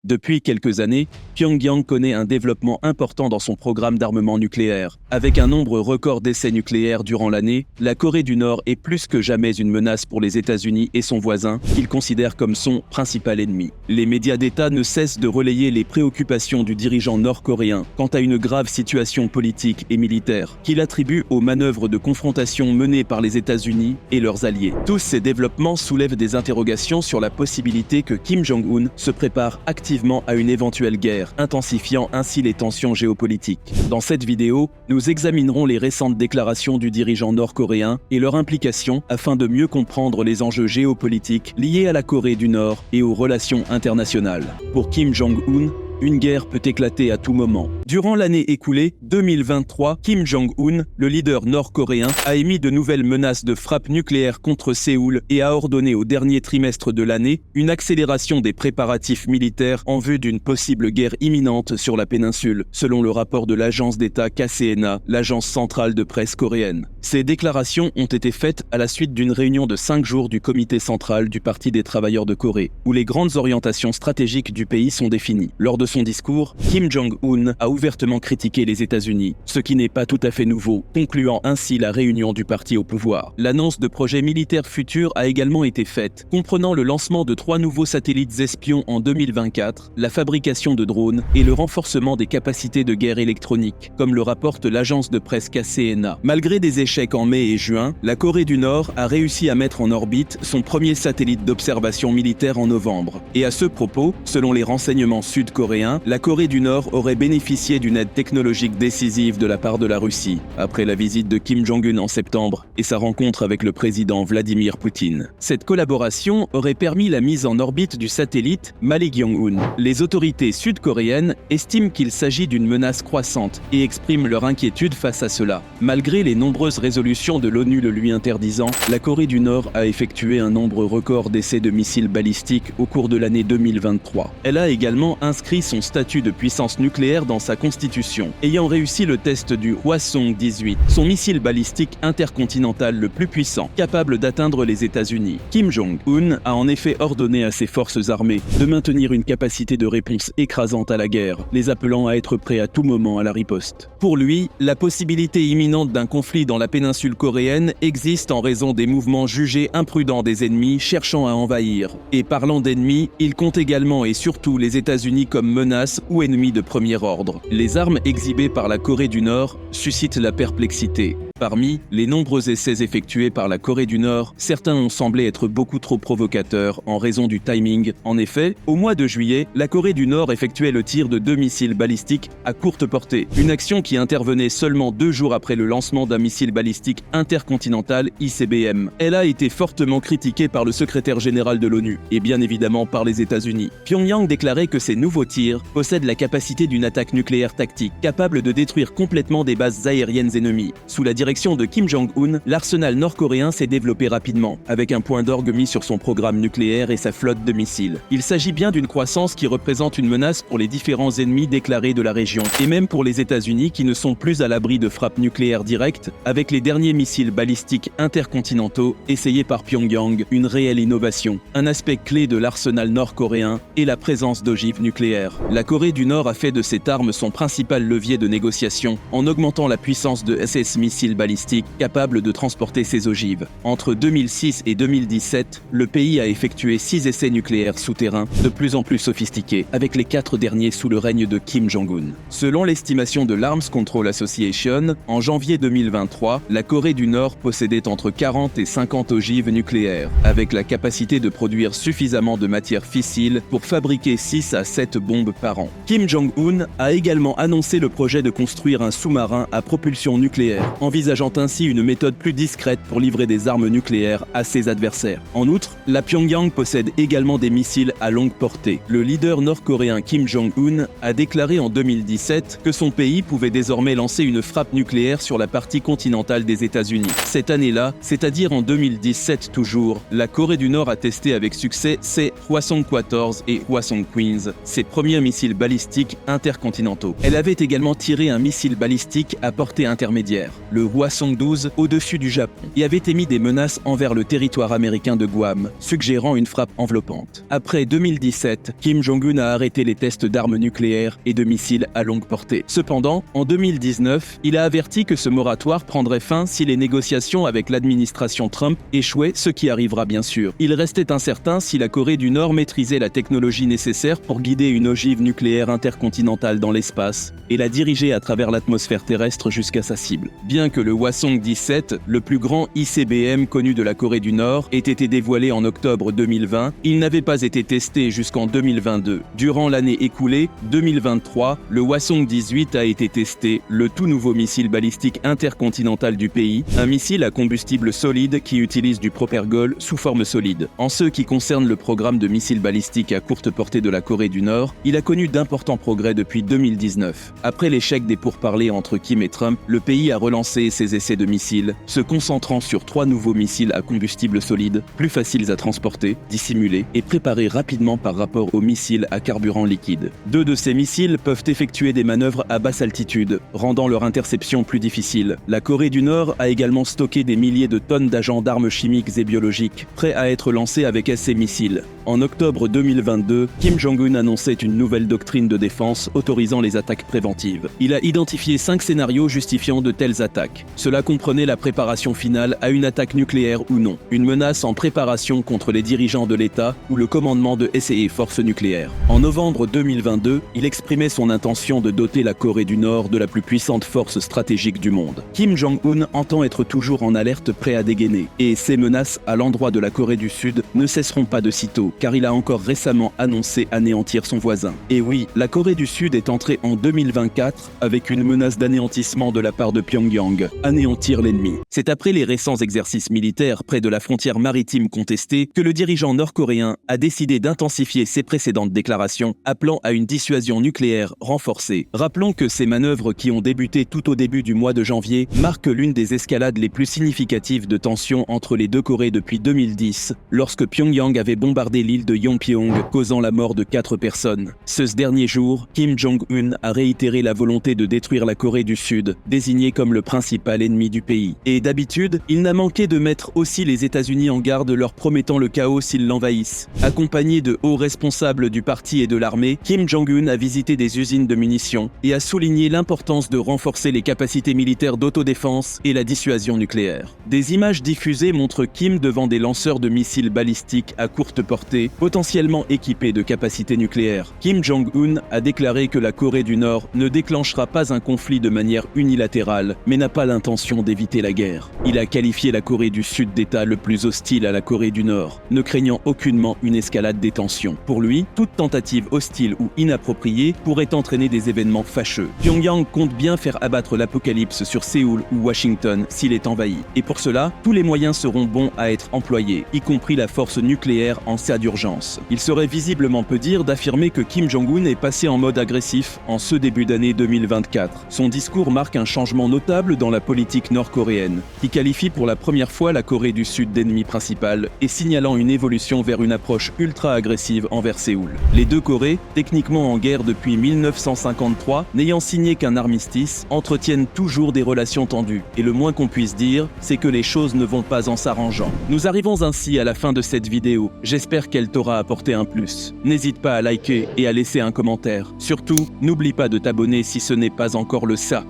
Depuis quelques années, Pyongyang connaît un développement important dans son programme d'armement nucléaire. Avec un nombre record d'essais nucléaires durant l'année, la Corée du Nord est plus que jamais une menace pour les États-Unis et son voisin, qu'il considère comme son principal ennemi. Les médias d'État ne cessent de relayer les préoccupations du dirigeant nord-coréen quant à une grave situation politique et militaire, qu'il attribue aux manœuvres de confrontation menées par les États-Unis et leurs alliés. Tous ces développements soulèvent des interrogations sur la possibilité que Kim Jong-un se prépare activement à une éventuelle guerre, intensifiant ainsi les tensions géopolitiques. Dans cette vidéo, nous examinerons les récentes déclarations du dirigeant nord-coréen et leurs implications afin de mieux comprendre les enjeux géopolitiques liés à la Corée du Nord et aux relations internationales. Pour Kim Jong-un, une guerre peut éclater à tout moment. Durant l'année écoulée, 2023, Kim Jong-un, le leader nord-coréen, a émis de nouvelles menaces de frappe nucléaire contre Séoul et a ordonné au dernier trimestre de l'année une accélération des préparatifs militaires en vue d'une possible guerre imminente sur la péninsule, selon le rapport de l'agence d'État KCNA, l'agence centrale de presse coréenne. Ces déclarations ont été faites à la suite d'une réunion de 5 jours du comité central du Parti des travailleurs de Corée, où les grandes orientations stratégiques du pays sont définies. Lors de son discours, Kim Jong-un a ouvertement critiqué les États-Unis, ce qui n'est pas tout à fait nouveau, concluant ainsi la réunion du parti au pouvoir. L'annonce de projets militaires futurs a également été faite, comprenant le lancement de 3 nouveaux satellites espions en 2024, la fabrication de drones et le renforcement des capacités de guerre électronique, comme le rapporte l'agence de presse KCNA. Malgré des échecs en mai et juin, la Corée du Nord a réussi à mettre en orbite son premier satellite d'observation militaire en novembre. Et à ce propos, selon les renseignements sud-coréens, la Corée du Nord aurait bénéficié d'une aide technologique décisive de la part de la Russie, après la visite de Kim Jong-un en septembre et sa rencontre avec le président Vladimir Poutine. Cette collaboration aurait permis la mise en orbite du satellite Malekgyeong-un. Les autorités sud-coréennes estiment qu'il s'agit d'une menace croissante et expriment leur inquiétude face à cela. Malgré les nombreuses résolutions de l'ONU le lui interdisant, la Corée du Nord a effectué un nombre record d'essais de missiles balistiques au cours de l'année 2023. Elle a également inscrit son statut de puissance nucléaire dans sa constitution, ayant réussi le test du Hwasong-18, son missile balistique intercontinental le plus puissant, capable d'atteindre les États-Unis. Kim Jong-un a en effet ordonné à ses forces armées de maintenir une capacité de réponse écrasante à la guerre, les appelant à être prêts à tout moment à la riposte. Pour lui, la possibilité imminente d'un conflit dans la péninsule coréenne existe en raison des mouvements jugés imprudents des ennemis cherchant à envahir. Et parlant d'ennemis, il compte également et surtout les États-Unis comme menace ou ennemi de premier ordre. Les armes exhibées par la Corée du Nord suscitent la perplexité. Parmi les nombreux essais effectués par la Corée du Nord, certains ont semblé être beaucoup trop provocateurs en raison du timing. En effet, au mois de juillet, la Corée du Nord effectuait le tir de 2 missiles balistiques à courte portée, une action qui intervenait seulement 2 jours après le lancement d'un missile balistique intercontinental ICBM. Elle a été fortement critiquée par le secrétaire général de l'ONU et bien évidemment par les États-Unis. Pyongyang déclarait que ces nouveaux tirs possèdent la capacité d'une attaque nucléaire tactique, capable de détruire complètement des bases aériennes ennemies. Sous la direction de Kim Jong-un, l'arsenal nord-coréen s'est développé rapidement, avec un point d'orgue mis sur son programme nucléaire et sa flotte de missiles. Il s'agit bien d'une croissance qui représente une menace pour les différents ennemis déclarés de la région, et même pour les États-Unis qui ne sont plus à l'abri de frappes nucléaires directes, avec les derniers missiles balistiques intercontinentaux essayés par Pyongyang, une réelle innovation. Un aspect clé de l'arsenal nord-coréen est la présence d'ogives nucléaires. La Corée du Nord a fait de cette arme son principal levier de négociation, en augmentant la puissance de SS missiles balistiques capables de transporter ces ogives. Entre 2006 et 2017, le pays a effectué 6 essais nucléaires souterrains de plus en plus sophistiqués, avec les 4 derniers sous le règne de Kim Jong-un. Selon l'estimation de l'Arms Control Association, en janvier 2023, la Corée du Nord possédait entre 40 et 50 ogives nucléaires, avec la capacité de produire suffisamment de matière fissile pour fabriquer 6 à 7 bombes par an. Kim Jong-un a également annoncé le projet de construire un sous-marin à propulsion nucléaire, envisageant ainsi une méthode plus discrète pour livrer des armes nucléaires à ses adversaires. En outre, la Pyongyang possède également des missiles à longue portée. Le leader nord-coréen Kim Jong-un a déclaré en 2017 que son pays pouvait désormais lancer une frappe nucléaire sur la partie continentale des États-Unis. Cette année-là, c'est-à-dire en 2017 toujours, la Corée du Nord a testé avec succès ses Hwasong-14 et Hwasong-Queens, ses premiers missiles balistiques intercontinentaux. Elle avait également tiré un missile balistique à portée intermédiaire, le Hwasong-12 au-dessus du Japon et avait émis des menaces envers le territoire américain de Guam, suggérant une frappe enveloppante. Après 2017, Kim Jong-un a arrêté les tests d'armes nucléaires et de missiles à longue portée. Cependant, en 2019, il a averti que ce moratoire prendrait fin si les négociations avec l'administration Trump échouaient, ce qui arrivera bien sûr. Il restait incertain si la Corée du Nord maîtrisait la technologie nécessaire pour guider une ogive nucléaire intercontinentale dans l'espace et la diriger à travers l'atmosphère terrestre jusqu'à sa cible. Bien que le Hwasong-17, le plus grand ICBM connu de la Corée du Nord, ait été dévoilé en octobre 2020, il n'avait pas été testé jusqu'en 2022. Durant l'année écoulée, 2023, le Hwasong-18 a été testé, le tout nouveau missile balistique intercontinental du pays, un missile à combustible solide qui utilise du propergol sous forme solide. En ce qui concerne le programme de missiles balistiques à courte portée de la Corée du Nord, il a connu d'importants progrès depuis 2019. Après l'échec des pourparlers entre Kim et Trump, le pays a relancé ses essais de missiles, se concentrant sur 3 nouveaux missiles à combustible solide, plus faciles à transporter, dissimuler et préparer rapidement par rapport aux missiles à carburant liquide. 2 de ces missiles peuvent effectuer des manœuvres à basse altitude, rendant leur interception plus difficile. La Corée du Nord a également stocké des milliers de tonnes d'agents d'armes chimiques et biologiques, prêts à être lancés avec ces missiles. En octobre 2022, Kim Jong-un annonçait une nouvelle doctrine de défense autorisant les attaques préventives. Il a identifié 5 scénarios justifiant de telles attaques. Cela comprenait la préparation finale à une attaque nucléaire ou non, une menace en préparation contre les dirigeants de l'État ou le commandement de SE forces nucléaires. En novembre 2022, il exprimait son intention de doter la Corée du Nord de la plus puissante force stratégique du monde. Kim Jong-un entend être toujours en alerte, prêt à dégainer, et ces menaces à l'endroit de la Corée du Sud ne cesseront pas de sitôt, car il a encore récemment annoncé anéantir son voisin. Et oui, la Corée du Sud est entrée en 2024 avec une menace d'anéantissement de la part de Pyongyang, anéantir l'ennemi. C'est après les récents exercices militaires près de la frontière maritime contestée que le dirigeant nord-coréen a décidé d'intensifier ses précédentes déclarations, appelant à une dissuasion nucléaire renforcée. Rappelons que ces manœuvres qui ont débuté tout au début du mois de janvier marquent l'une des escalades les plus significatives de tensions entre les deux Corées depuis 2010, lorsque Pyongyang avait bombardé l'île de Yonpyong, causant la mort de 4 personnes. Ce dernier jour, Kim Jong-un a réitéré la volonté de détruire la Corée du Sud, désignée comme le principal ennemi du pays. Et d'habitude, il n'a manqué de mettre aussi les États-Unis en garde, leur promettant le chaos s'ils l'envahissent. Accompagné de hauts responsables du parti et de l'armée, Kim Jong-un a visité des usines de munitions et a souligné l'importance de renforcer les capacités militaires d'autodéfense et la dissuasion nucléaire. Des images diffusées montrent Kim devant des lanceurs de missiles balistiques à courte portée, potentiellement équipés de capacités nucléaires. Kim Jong-un a déclaré que la Corée du Nord ne déclenchera pas un conflit de manière unilatérale, mais n'a pas l'intention d'éviter la guerre. Il a qualifié la Corée du Sud d'État le plus hostile à la Corée du Nord, ne craignant aucunement une escalade des tensions. Pour lui, toute tentative hostile ou inappropriée pourrait entraîner des événements fâcheux. Pyongyang compte bien faire abattre l'apocalypse sur Séoul ou Washington s'il est envahi. Et pour cela, tous les moyens seront bons à être employés, y compris la force nucléaire en cas d'urgence. Il serait visiblement peu dire d'affirmer que Kim Jong-un est passé en mode agressif en ce début d'année 2024. Son discours marque un changement notable dans la politique nord-coréenne, qui qualifie pour la première fois la Corée du Sud d'ennemi principal et signalant une évolution vers une approche ultra-agressive envers Séoul. Les deux Corées, techniquement en guerre depuis 1953, n'ayant signé qu'un armistice, entretiennent toujours des relations tendues. Et le moins qu'on puisse dire, c'est que les choses ne vont pas en s'arrangeant. Nous arrivons ainsi à la fin de cette vidéo. J'espère qu'elle t'aura apporté un plus. N'hésite pas à liker et à laisser un commentaire. Surtout, n'oublie pas de t'abonner si ce n'est pas encore le cas.